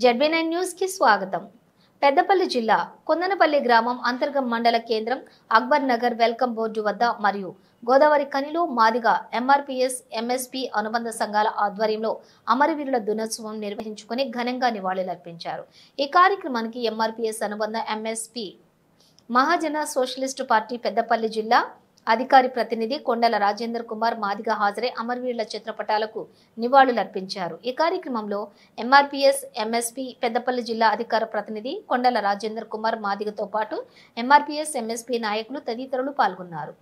జెడ్బీ9 news కి స్వాగతం। పెద్దపల్లి జిల్లా కొందనపల్లి గ్రామం అంతర్గం మండల కేంద్రం అక్బర్ నగర్ వెల్కమ్ బోర్డు వద్ద మరియు గోదావరి కనిలో మాదిగ ఎంఆర్పీఎస్ ఎంఎస్పీ అనుబంధ సంఘాల ఆధ్వర్యంలో అమరవీరుల దినోత్సవం నిర్వహించుకుని ఘనంగా నివాళులర్పించారు। ఈ కార్యక్రమానికి ఎంఆర్పీఎస్ అనుబంధ ఎంఎస్పీ మహాజన సోషలిస్టు పార్టీ పెద్దపల్లి జిల్లా అధికారి ప్రతినిధి కొండల రాజేంద్ర కుమార్ మాదిగ హాజరై అమరవీరుల చిత్రపటాలకు నివాళులర్పించారు। ఈ కార్యక్రమంలో ఎంఆర్పీఎస్ ఎంఎస్పీ పెద్దపల్లి జిల్లా అధికార ప్రతినిధి కొండల రాజేంద్ర కుమార్ మాదిగతో పాటు ఎంఆర్పీఎస్ ఎంఎస్పీ నాయకులు తదితరులు పాల్గొన్నారు।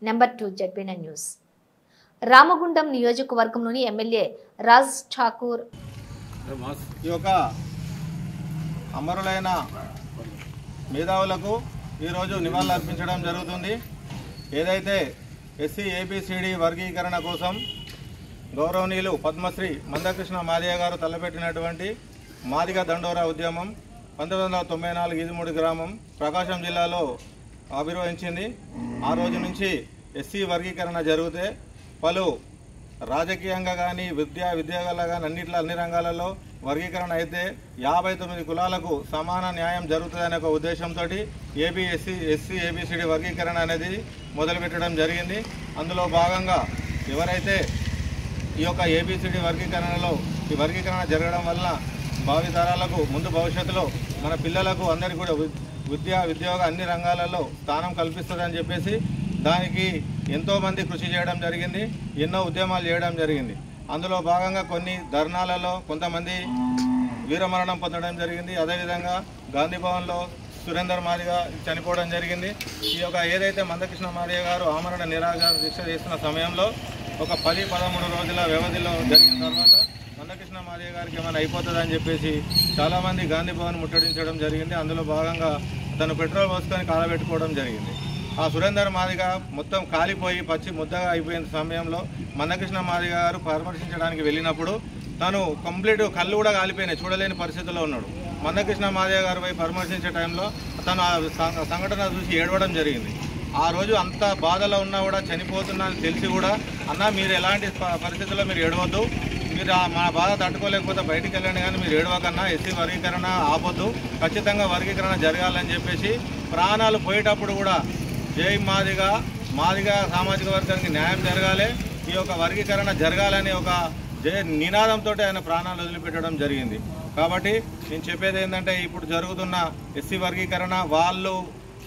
నెంబర్ 2 జెడ్బీ9 న్యూస్ రామగుండం నియోజకవర్గంలోని ఎమ్మెల్యే రాజ్ ఠాకూర్ ఈ యొక్క అమరులైన మేధావులకు ఈరోజు నివాళులు అర్పించడం జరుగుతుంది। ఏదైతే ఎస్సీ ఏబిసిడి వర్గీకరణ కోసం గౌరవనీయులు పద్మశ్రీ మందకృష్ణ మాదిగ గారు తలపెట్టినటువంటి మాదిగ దండోరా ఉద్యమం 1994 ఈదుమూడి గ్రామం ప్రకాశం జిల్లాలో ఆవిర్భవించింది। ఆ రోజు నుంచి ఎస్సీ వర్గీకరణ జరిగితే పలు రాజకీయంగా కానీ విద్యాగాల్లో కానీ అన్ని రంగాలలో వర్గీకరణ అయితే 59 కులాలకు సమాన న్యాయం జరుగుతుందనే ఒక ఉద్దేశంతో ఎస్సీ ఏబిసిడి వర్గీకరణ అనేది మొదలుపెట్టడం జరిగింది। అందులో భాగంగా ఎవరైతే ఈ యొక్క ఏబిసిడి వర్గీకరణలో ఈ వర్గీకరణ జరగడం వల్ల భావితరాలకు ముందు భవిష్యత్తులో మన పిల్లలకు అందరికీ కూడా ఉద్యోగ అన్ని రంగాలలో స్థానం కల్పిస్తుందని చెప్పేసి దానికి ఎంతోమంది కృషి చేయడం జరిగింది, ఎన్నో ఉద్యమాలు చేయడం జరిగింది। అందులో భాగంగా కొన్ని ధర్నాలలో కొంతమంది వీరమరణం పొందడం జరిగింది। అదేవిధంగా గాంధీ భవన్లో సురేందర్ మాదిగ చనిపోవడం జరిగింది। ఈ యొక్క ఏదైతే మందకృష్ణ మాదిగ గారు ఆమరణ నిరాహార దీక్ష చేస్తున్న సమయంలో ఒక 10-13 రోజుల వ్యవధిలో జరిగిన తర్వాత మందకృష్ణ మాదిగ గారికి ఏమైనా అయిపోతుందని చెప్పేసి చాలామంది గాంధీ భవన్ ముట్టడించడం జరిగింది। అందులో భాగంగా తను పెట్రోల్ పోసుకొని కాలబెట్టుకోవడం జరిగింది। ఆ సురేందర్ మాదిగ మొత్తం కాలిపోయి పచ్చి ముద్దగా అయిపోయిన సమయంలో మందకృష్ణ మాదిగ గారు పరామర్శించడానికి వెళ్ళినప్పుడు తను కంప్లీట్ కళ్ళు కూడా కాలిపోయినాయి, చూడలేని పరిస్థితిలో ఉన్నాడు। మందకృష్ణ మాదిగ గారు పోయి పరామర్శించే టైంలో తను ఆ సంఘటన చూసి ఏడవడం జరిగింది। ఆ రోజు అంత బాధలో ఉన్నా కూడా చనిపోతున్నా అని తెలిసి కూడా అన్న మీరు ఎలాంటి పరిస్థితుల్లో మీరు ఏడవద్దు, మీరు మన బాధ తట్టుకోలేకపోతే బయటికి వెళ్ళండి, కానీ మీరు ఏడవకన్నా ఎస్సీ వర్గీకరణ ఆపొద్దు, ఖచ్చితంగా వర్గీకరణ జరగాలని చెప్పేసి ప్రాణాలు పోయేటప్పుడు కూడా జై మాదిగ సామాజిక వర్గానికి న్యాయం జరగాలి, ఈ యొక్క వర్గీకరణ జరగాలని ఒక నినాదంతో ఆయన ప్రాణాలు వదిలిపెట్టడం జరిగింది। కాబట్టి నేను చెప్పేది ఏంటంటే ఇప్పుడు జరుగుతున్న ఎస్సీ వర్గీకరణ వాళ్ళు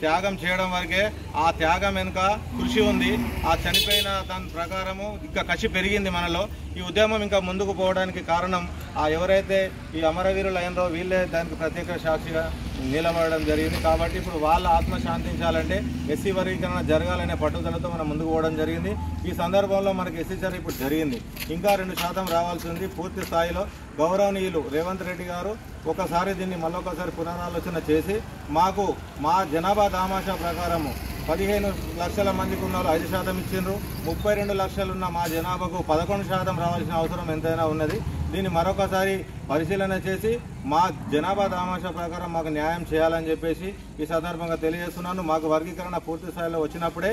త్యాగం చేయడం వరకే, ఆ త్యాగం వెనుక కృషి ఉంది, ఆ చనిపోయిన దాని ప్రకారము ఇంకా కసి పెరిగింది మనలో। ఈ ఉద్యమం ఇంకా ముందుకు పోవడానికి కారణం ఆ ఎవరైతే ఈ అమరవీరులు అయినరో వీళ్ళే దానికి ప్రత్యేక సాక్షిగా నిలబడడం జరిగింది। కాబట్టి ఇప్పుడు వాళ్ళ ఆత్మ శాంతించాలంటే ఎస్సీ వర్గీకరణ జరగాలనే పట్టుదలతో మనం ముందుకు పోవడం జరిగింది। ఈ సందర్భంలో మనకి ఎస్సీ ఇప్పుడు జరిగింది, ఇంకా 2% రావాల్సి ఉంది। పూర్తి స్థాయిలో గౌరవనీయులు రేవంత్ రెడ్డి గారు ఒకసారి దీన్ని మళ్ళొకసారి పునరాలోచన చేసి మాకు మా జనాభా దామాషా ప్రకారము 15 లక్షల మందికి ఉన్న 5% ఇచ్చిండ్రు, 32 లక్షలు ఉన్న మా జనాభాకు 11% రావాల్సిన అవసరం ఎంతైనా ఉన్నది। దీన్ని మరొకసారి పరిశీలన చేసి మా జనాభా దామాషా ప్రకారం మాకు న్యాయం చేయాలని చెప్పేసి ఈ సందర్భంగా తెలియజేస్తున్నాను। మాకు వర్గీకరణ పూర్తి స్థాయిలో వచ్చినప్పుడే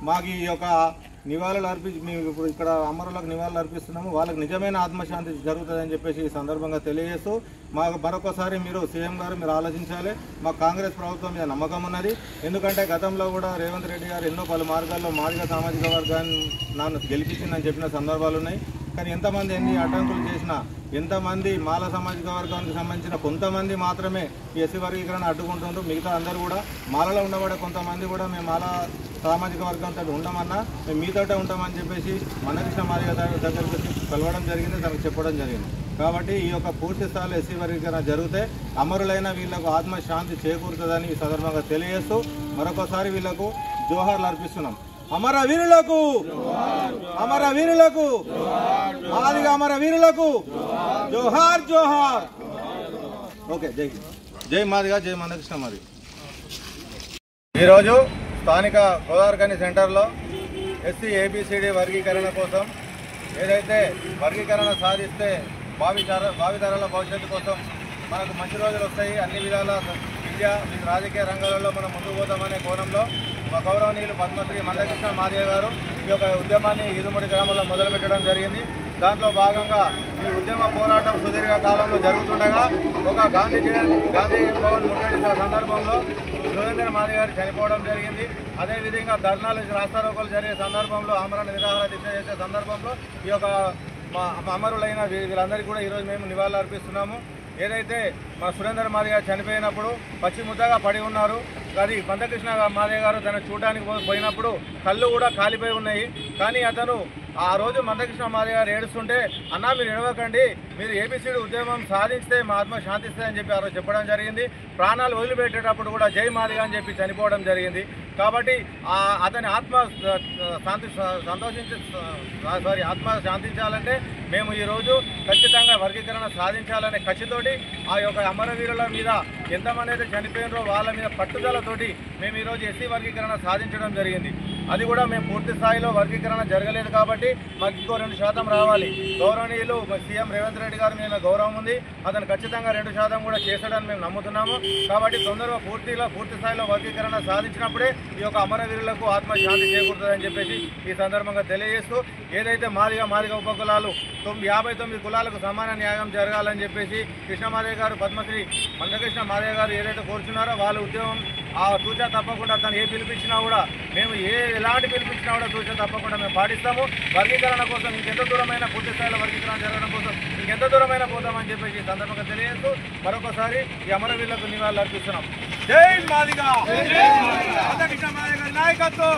మాకు ఈ యొక్క నివాళులు మేము ఇప్పుడు ఇక్కడ అమరులకు నివాళులు అర్పిస్తున్నాము, వాళ్ళకి నిజమైన ఆత్మశాంతి జరుగుతుందని చెప్పేసి ఈ సందర్భంగా తెలియజేస్తూ మాకు మరొకసారి మీరు సీఎం గారు మీరు ఆలోచించాలి, మాకు కాంగ్రెస్ ప్రభుత్వం మీద నమ్మకం ఉన్నది। ఎందుకంటే గతంలో కూడా రేవంత్ రెడ్డి గారు ఎన్నో పలు మార్గాల్లో మాదిగ సామాజిక వర్గాన్ని నన్ను గెలిపించిందని చెప్పిన సందర్భాలు ఉన్నాయి। కానీ ఎంతమంది ఎన్ని అడ్డంకులు చేసినా, ఎంతమంది మాల సామాజిక వర్గానికి సంబంధించిన కొంతమంది మాత్రమే ఈ ఎస్సీ వర్గీకరణ అడ్డుకుంటుండ్రు, మిగతా అందరూ కూడా మాలలో ఉండబడే కొంతమంది కూడా మేము మాల సామాజిక వర్గంతో ఉండమన్నా మేము మీతోటే ఉంటామని చెప్పేసి మందకృష్ణ మాదిగ దగ్గరికి వచ్చి కలవడం జరిగింది, తనకు చెప్పడం జరిగింది। కాబట్టి ఈ యొక్క పూర్తి స్థాయిలో ఎస్సీ వర్గీకరణ జరిగితే అమరులైన వీళ్లకు ఆత్మశాంతి చేకూరుతుందని ఈ సందర్భంగా తెలియజేస్తూ మరొకసారి వీళ్లకు జోహార్లు అర్పిస్తున్నాం। అమర వీరులకు, అమర వీరులకు, మాదిగ అమర వీరులకు జోహార్ జోహార్। ఓకే, జై మాదిగ, జై మందకృష్ణ మాదిగ। ఈరోజు స్థానిక గోదావరిఖని సెంటర్లో ఎస్సీ ఏబిసిడి వర్గీకరణ కోసం ఏదైతే వర్గీకరణ సాధిస్తే భావితరాల భవిష్యత్తు కోసం మనకు మంచి రోజులు వస్తాయి, అన్ని విధాల విద్య రాజకీయ రంగాలలో మనం ముందుకు పోతామనే కోణంలో మా గౌరవనీయులు పద్మశ్రీ మందకృష్ణ మాదిగ గారు ఈ యొక్క ఉద్యమాన్ని ఈదుమూడి గ్రామంలో మొదలుపెట్టడం జరిగింది। దాంట్లో భాగంగా ఈ ఉద్యమ పోరాటం సుదీర్ఘ కాలంలో జరుగుతుండగా ఒక గాంధీ భవన్ ముట్టడి సందర్భంలో సురేంద్ర మాది గారు చనిపోవడం జరిగింది. అదేవిధంగా ధర్నాలు రాస్తారోకోలు జరిగే సందర్భంలో ఆమరణ నిరాహార దీక్ష చేసే సందర్భంలో ఈ యొక్క అమరులైన వీళ్ళందరికీ కూడా ఈరోజు మేము నివాళులు అర్పిస్తున్నాము. ఏదైతే మన సురేంద్ర మాది గారు చనిపోయినప్పుడు పచ్చి ముద్దగా పడి ఉన్నారు. అది మందకృష్ణ మాదే గారు తను చూడడానికి పోయినప్పుడు కళ్ళు కూడా కాలిపోయి ఉన్నాయి. కానీ అతను ఆ రోజు మందకృష్ణ మాదే గారు ఏడుస్తుంటే, అన్నా మీరు ఏడవకండి, మీరు ఏబిసిడి ఉద్యమం సాధిస్తే మా ఆత్మ శాంతిస్తుంది అని చెప్పి ఆ రోజు చెప్పడం జరిగింది. ప్రాణాలు వదిలిపెట్టేటప్పుడు కూడా జై మాదిగా అని చెప్పి చనిపోవడం జరిగింది. కాబట్టి అతని ఆత్మ శాంతించాలంటే మేము ఈరోజు ఖచ్చితంగా వర్గీకరణ సాధించాలనే కసితోటి ఆ యొక్క అమరవీరుల మీద ఎంతమంది అయితే చనిపోయినారో వాళ్ళ మీద పట్టుదలతోటి మేము ఈరోజు ఎస్సీ వర్గీకరణ సాధించడం జరిగింది. అది కూడా మేము పూర్తి స్థాయిలో వర్గీకరణ జరగలేదు కాబట్టి మాకు ఇంకో 2% రావాలి. గౌరవనీయులు సీఎం రేవంత్ రెడ్డి గారి మీద గౌరవం ఉంది, అతను ఖచ్చితంగా 2% కూడా చేశాడని మేము నమ్ముతున్నాము. కాబట్టి తొందరగా పూర్తి స్థాయిలో వర్గీకరణ సాధించినప్పుడే ఈ యొక్క అమరవీరులకు ఆత్మశాంతి చేకూరుతుందని చెప్పేసి ఈ సందర్భంగా తెలియజేస్తూ, ఏదైతే మాదిగ ఉపకులాలు 59 కులాలకు సమాన న్యాయం జరగాలని చెప్పేసి కృష్ణమాదేవి గారు, పద్మశ్రీ మందకృష్ణ మాదేవి గారు ఏదైతే కోరుచున్నారో వాళ్ళ ఉద్యమం తూచా తప్పకుండా తను ఏ పిలిపించినా కూడా మేము ఎలాంటి పిలిపించినా కూడా తూచా తప్పకుండా మేము పాటిస్తాము. వర్గీకరణ కోసం ఇంకెంత దూరమైన పూర్తి స్థాయిలో వర్గీకరణ జరగడం కోసం ఇంకెంత దూరమైన పోతామని చెప్పేసి ఈ సందర్భంగా తెలియజేస్తూ మరొకసారి ఈ అమరవీరులకు నివాళులు అర్పిస్తున్నాం. జై మాదిగా, మందకృష్ణ మాదేవి గారి నాయకత్వం.